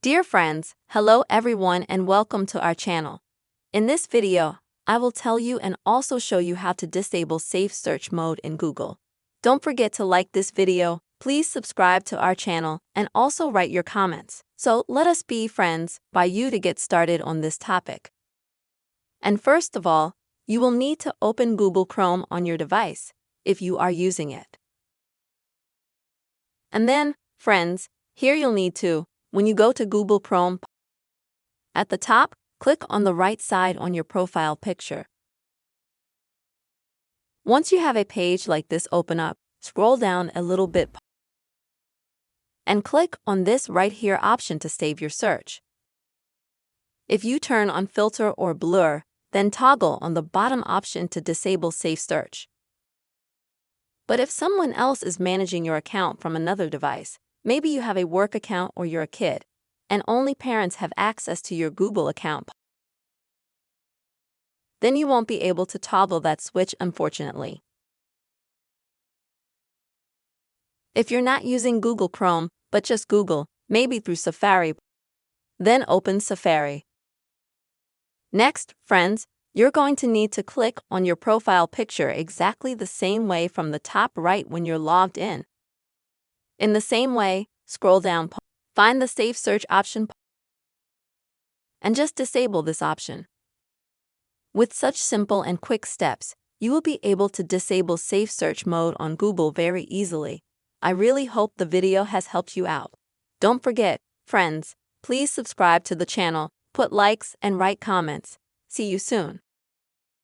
Dear friends, hello everyone and welcome to our channel. In this video, I will tell you and also show you how to disable safe search mode in Google. Don't forget to like this video, please subscribe to our channel, and also write your comments. So let us be friends by you to get started on this topic. And first of all, you will need to open Google Chrome on your device if you are using it. And then, friends, here you'll need to, when you go to Google Chrome, at the top, click on the right side on your profile picture. Once you have a page like this open up, scroll down a little bit and click on this right here option to save your search. If you turn on filter or blur, then toggle on the bottom option to disable safe search. But if someone else is managing your account from another device, maybe you have a work account or you're a kid, and only parents have access to your Google account, then you won't be able to toggle that switch, unfortunately. If you're not using Google Chrome, but just Google, maybe through Safari, then open Safari. Next, friends, you're going to need to click on your profile picture exactly the same way from the top right when you're logged in. In the same way, scroll down, find the Safe Search option, and just disable this option. With such simple and quick steps, you will be able to disable safe search mode on Google very easily. I really hope the video has helped you out. Don't forget, friends, please subscribe to the channel, put likes and write comments. See you soon.